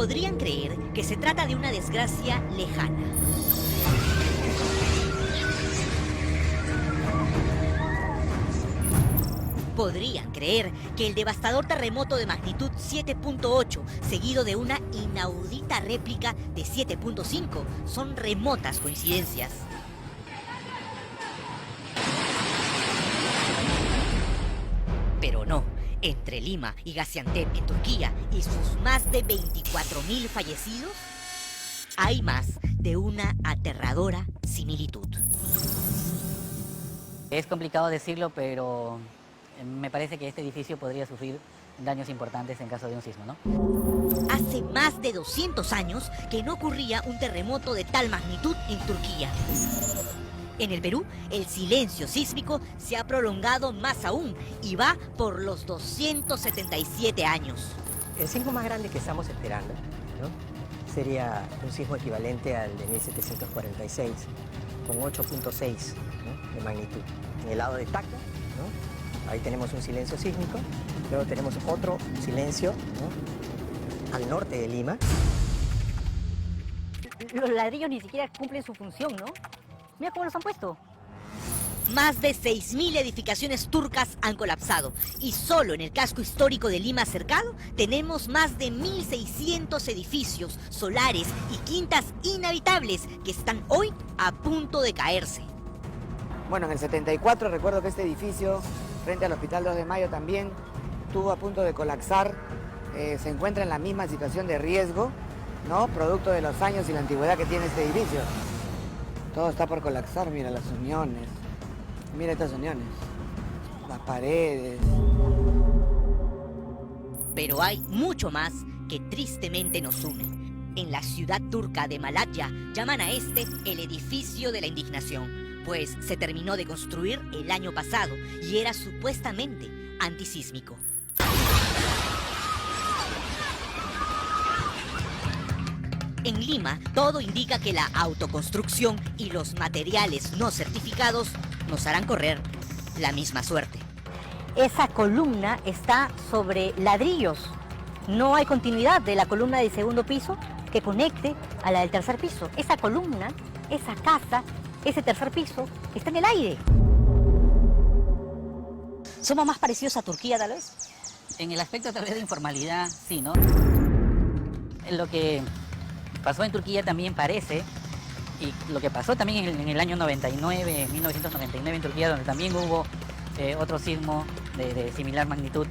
podrían creer que se trata de una desgracia lejana. Podrían creer que el devastador terremoto de magnitud 7.8, seguido de una inaudita réplica de 7.5, son remotas coincidencias. Pero no, entre Lima y Gaziantep en Turquía y sus más de 24.000 fallecidos, hay más de una aterradora similitud. Es complicado decirlo, pero me parece que este edificio podría sufrir daños importantes en caso de un sismo, ¿no? Hace más de 200 años que no ocurría un terremoto de tal magnitud en Turquía. En el Perú, el silencio sísmico se ha prolongado más aún y va por los 277 años. El sismo más grande que estamos esperando, ¿no?, sería un sismo equivalente al de 1746, con 8.6, ¿no?, de magnitud. En el lado de Tacna, ¿no?, ahí tenemos un silencio sísmico, luego tenemos otro silencio, ¿no?, al norte de Lima. Los ladrillos ni siquiera cumplen su función, ¿no? Mira cómo los han puesto. Más de 6.000 edificaciones turcas han colapsado y solo en el casco histórico de Lima cercado tenemos más de 1.600 edificios, solares y quintas inhabitables que están hoy a punto de caerse. Bueno, en el 74 recuerdo que este edificio, frente al Hospital 2 de Mayo también, estuvo a punto de colapsar. Se encuentra en la misma situación de riesgo, ¿no?, producto de los años y la antigüedad que tiene este edificio. Todo está por colapsar, mira las uniones, mira estas uniones, las paredes. Pero hay mucho más que tristemente nos une. En la ciudad turca de Malatya llaman a este el edificio de la indignación, pues se terminó de construir el año pasado y era supuestamente antisísmico. En Lima, todo indica que la autoconstrucción y los materiales no certificados nos harán correr la misma suerte. Esa columna está sobre ladrillos. No hay continuidad de la columna del segundo piso que conecte a la del tercer piso. Esa columna, esa casa, ese tercer piso está en el aire. ¿Somos más parecidos a Turquía, tal vez? En el aspecto tal vez de informalidad, sí, ¿no? En lo que pasó en Turquía también parece, y lo que pasó también en el año 99, 1999 en Turquía, donde también hubo otro sismo de similar magnitud,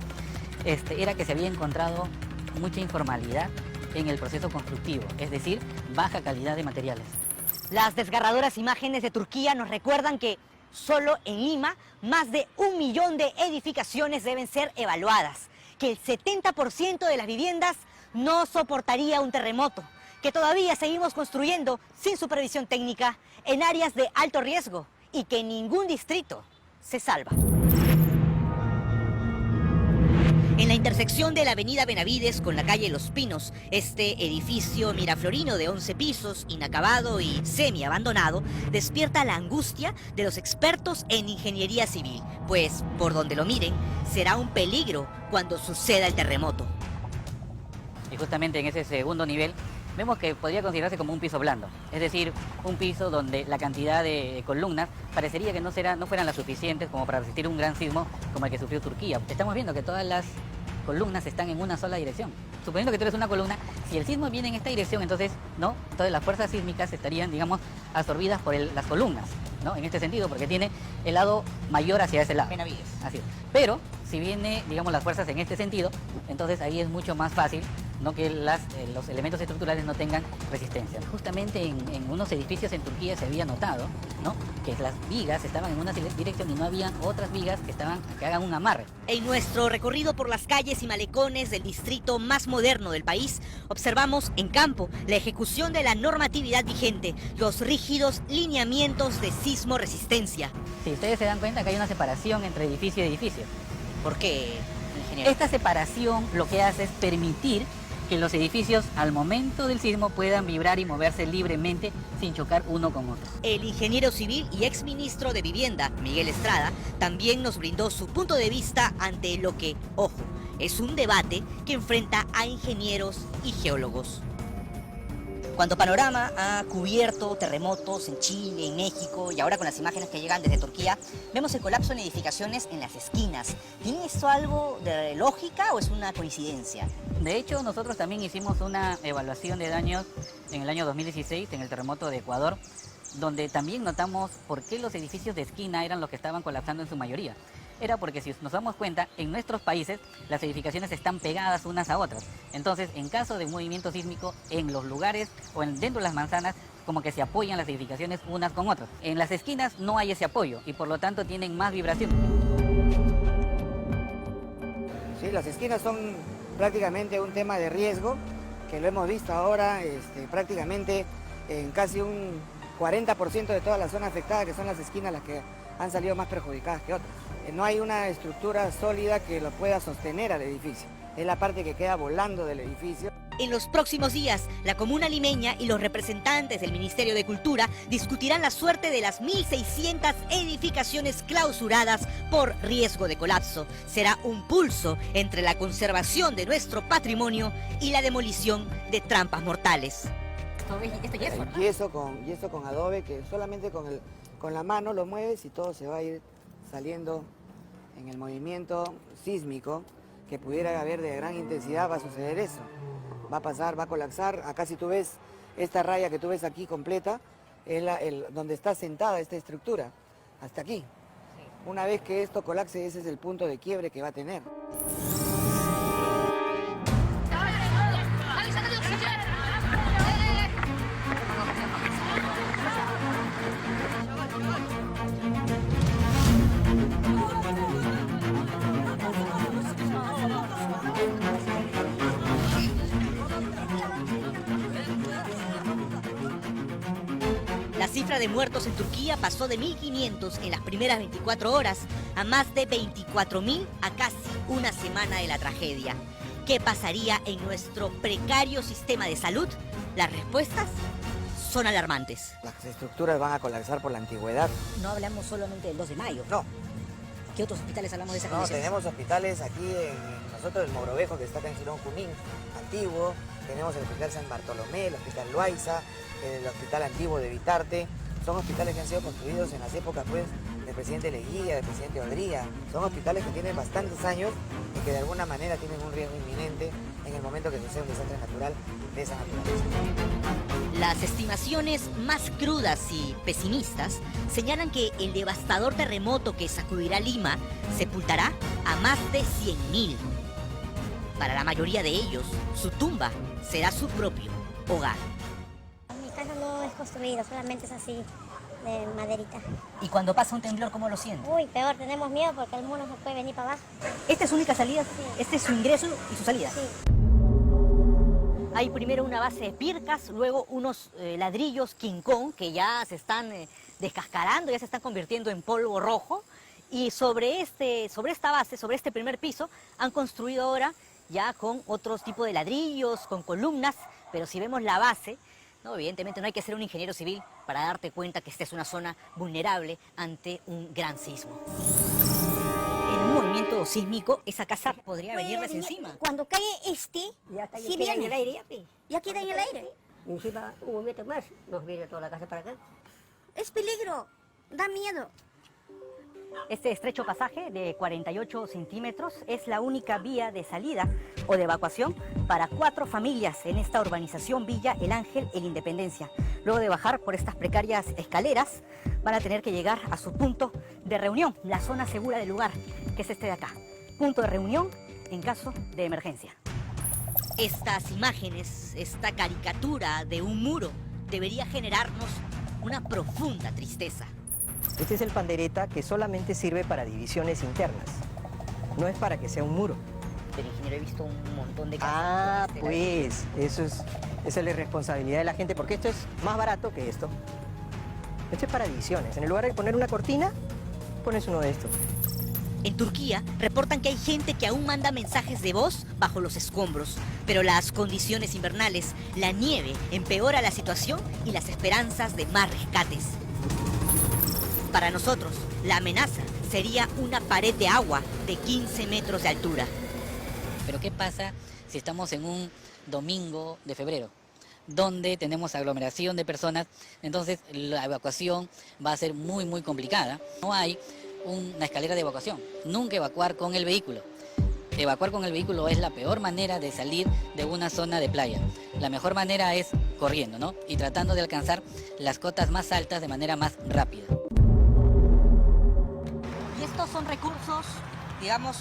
era que se había encontrado mucha informalidad en el proceso constructivo, es decir, baja calidad de materiales. Las desgarradoras imágenes de Turquía nos recuerdan que solo en Lima más de 1 millón de edificaciones deben ser evaluadas, que el 70% de las viviendas no soportaría un terremoto, que todavía seguimos construyendo sin supervisión técnica en áreas de alto riesgo y que ningún distrito se salva. En la intersección de la avenida Benavides con la calle Los Pinos, este edificio miraflorino de 11 pisos, inacabado y semi-abandonado, despierta la angustia de los expertos en ingeniería civil, pues, por donde lo miren, será un peligro cuando suceda el terremoto. Y justamente en ese segundo nivel vemos que podría considerarse como un piso blando, es decir, un piso donde la cantidad de columnas parecería que no fueran las suficientes como para resistir un gran sismo como el que sufrió Turquía. Estamos viendo que todas las columnas están en una sola dirección. Suponiendo que tú eres una columna, si el sismo viene en esta dirección, entonces las fuerzas sísmicas estarían, digamos, absorbidas por las columnas, ¿no? En este sentido, porque tiene el lado mayor hacia ese lado. Benavides. Así es. Pero si viene, digamos, las fuerzas en este sentido, entonces ahí es mucho más fácil, ¿no?, que los elementos estructurales no tengan resistencia. Justamente en unos edificios en Turquía se había notado, ¿no?, que las vigas estaban en una dirección y no había otras vigas que hagan un amarre. En nuestro recorrido por las calles y malecones del distrito más moderno del país, observamos en campo la ejecución de la normatividad vigente, los rígidos lineamientos de sismo resistencia. Si ustedes se dan cuenta que hay una separación entre edificio y edificio. ¿Por qué, ingeniero? Esta separación lo que hace es permitir que los edificios al momento del sismo puedan vibrar y moverse libremente sin chocar uno con otro. El ingeniero civil y exministro de Vivienda, Miguel Estrada, también nos brindó su punto de vista ante lo que, ojo, es un debate que enfrenta a ingenieros y geólogos. Cuando Panorama ha cubierto terremotos en Chile, en México y ahora con las imágenes que llegan desde Turquía, vemos el colapso en edificaciones en las esquinas. ¿Tiene esto algo de lógica o es una coincidencia? De hecho, nosotros también hicimos una evaluación de daños en el año 2016, en el terremoto de Ecuador, donde también notamos por qué los edificios de esquina eran los que estaban colapsando en su mayoría. Era porque, si nos damos cuenta, en nuestros países las edificaciones están pegadas unas a otras. Entonces, en caso de un movimiento sísmico, en los lugares o dentro de las manzanas, como que se apoyan las edificaciones unas con otras. En las esquinas no hay ese apoyo y por lo tanto tienen más vibración. Sí, las esquinas son prácticamente un tema de riesgo, que lo hemos visto ahora prácticamente en casi un 40% de toda la zona afectada, que son las esquinas las que han salido más perjudicadas que otras. No hay una estructura sólida que lo pueda sostener al edificio. Es la parte que queda volando del edificio. En los próximos días, la comuna limeña y los representantes del Ministerio de Cultura discutirán la suerte de las 1.600 edificaciones clausuradas por riesgo de colapso. Será un pulso entre la conservación de nuestro patrimonio y la demolición de trampas mortales. Esto yeso, ¿no? Yeso con adobe, que solamente con la mano lo mueves y todo se va a ir saliendo en el movimiento sísmico que pudiera haber de gran intensidad. Va a suceder eso. Va a pasar, va a colapsar. Acá, si tú ves esta raya que tú ves aquí completa, es donde está sentada esta estructura, hasta aquí. Una vez que esto colapse, ese es el punto de quiebre que va a tener. La cifra de muertos en Turquía pasó de 1.500 en las primeras 24 horas a más de 24.000 a casi una semana de la tragedia. ¿Qué pasaría en nuestro precario sistema de salud? Las respuestas son alarmantes. Las estructuras van a colapsar por la antigüedad. No hablamos solamente del 2 de mayo. No, ¿Qué otros hospitales hablamos de esa no, condición? tenemos hospitales aquí, nosotros el Mogrovejo, que está acá en Girón Junín, antiguo. Tenemos el Hospital San Bartolomé, el Hospital Loaiza, el Hospital Antiguo de Vitarte. Son hospitales que han sido construidos en las épocas del presidente Leguía, del presidente Odría. Son hospitales que tienen bastantes años y que de alguna manera tienen un riesgo inminente en el momento que sucede un desastre natural de esa naturaleza. Las estimaciones más crudas y pesimistas señalan que el devastador terremoto que sacudirá Lima sepultará a más de 100.000. Para la mayoría de ellos, su tumba será su propio hogar. Mi casa no es construida, solamente es así, de maderita. Y cuando pasa un temblor, ¿cómo lo siente? Uy, peor, tenemos miedo porque el muro no puede venir para abajo. ¿Esta es su única salida? Sí. ¿Este es su ingreso y su salida? Sí. Hay primero una base de pircas, luego unos ladrillos King Kong que ya se están descascarando, ya se están convirtiendo en polvo rojo. Y sobre esta base, sobre este primer piso, han construido ahora ya con otros tipos de ladrillos, con columnas, pero si vemos la base, no, evidentemente no hay que ser un ingeniero civil para darte cuenta que esta es una zona vulnerable ante un gran sismo. En un movimiento sísmico, esa casa podría venirles encima. Cuando cae Ya está, sí queda en viene. el aire ya, pues. Ya queda en el aire. Encima, un momento más, nos viene toda la casa para acá. Es peligro, da miedo. Este estrecho pasaje de 48 centímetros es la única vía de salida o de evacuación para 4 familias en esta urbanización Villa El Ángel, en Independencia. Luego de bajar por estas precarias escaleras, van a tener que llegar a su punto de reunión, la zona segura del lugar, que es este de acá. Punto de reunión en caso de emergencia. Estas imágenes, esta caricatura de un muro, debería generarnos una profunda tristeza. Este es el pandereta que solamente sirve para divisiones internas. No es para que sea un muro. Pero ingeniero, he visto un montón de casas. Ah, con este pues, esa es la responsabilidad de la gente, porque esto es más barato que esto. Esto es para divisiones. En lugar de poner una cortina, pones uno de estos. En Turquía reportan que hay gente que aún manda mensajes de voz bajo los escombros, pero las condiciones invernales, la nieve, empeora la situación y las esperanzas de más rescates. Para nosotros, la amenaza sería una pared de agua de 15 metros de altura. Pero ¿qué pasa si estamos en un domingo de febrero? donde tenemos aglomeración de personas, entonces la evacuación va a ser muy complicada. No hay una escalera de evacuación, nunca evacuar con el vehículo. Evacuar con el vehículo es la peor manera de salir de una zona de playa. La mejor manera es corriendo, ¿no? Y tratando de alcanzar las cotas más altas de manera más rápida. Y estos son recursos, digamos,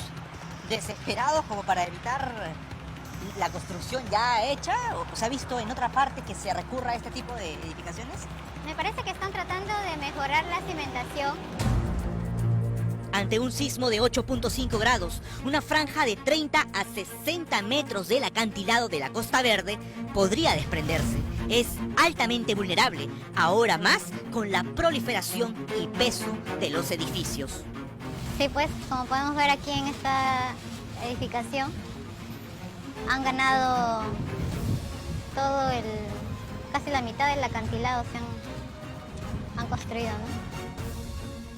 desesperados como para evitar la construcción ya hecha. ¿O se ha visto en otra parte que se recurra a este tipo de edificaciones? Me parece que están tratando de mejorar la cimentación. Ante un sismo de 8.5 grados, una franja de 30 a 60 metros del acantilado de la Costa Verde podría desprenderse. Es altamente vulnerable, ahora más con la proliferación y peso de los edificios. Sí, pues, como podemos ver aquí en esta edificación, han ganado casi la mitad del acantilado han construido, ¿no?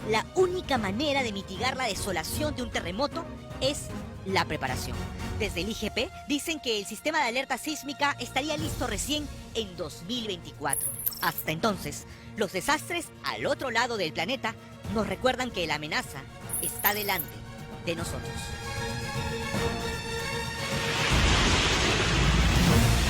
La única manera de mitigar la desolación de un terremoto es la preparación. Desde el IGP dicen que el sistema de alerta sísmica estaría listo recién en 2024. Hasta entonces, los desastres al otro lado del planeta nos recuerdan que la amenaza está delante de nosotros.